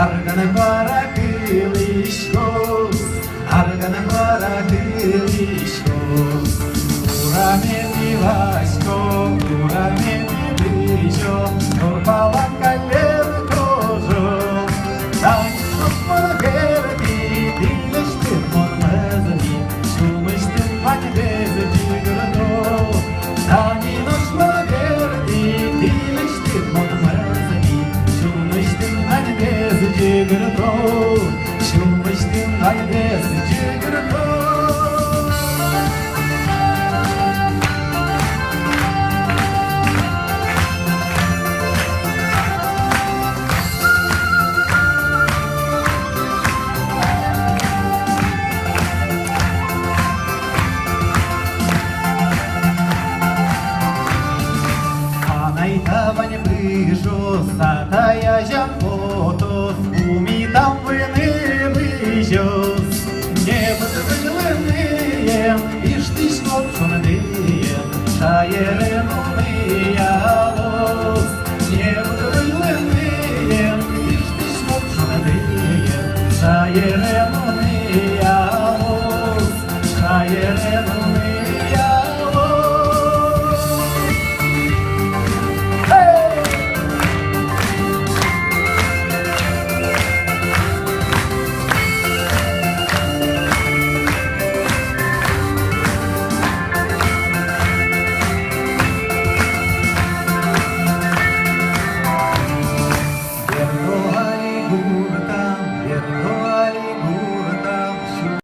Argana parakiliškos, argana parakiliškos. Urameni vaško, urameni bližo, kur palaka per kožo. Taņos man gerbi, dīlešti man mezani, šumešti man bezi džigurdo. Taņos man gerbi, dīlešti man mezani, šumešti man bezi džigurdo. Šumešti man bezi džigurdo. Tavani bližos, ataya žempotos, umitam vini bližos. Nebudvilniem, ištiškot šundiem, šajerenumijavos. Nebudvilniem, ištiškot šundiem, šajerenumijavos.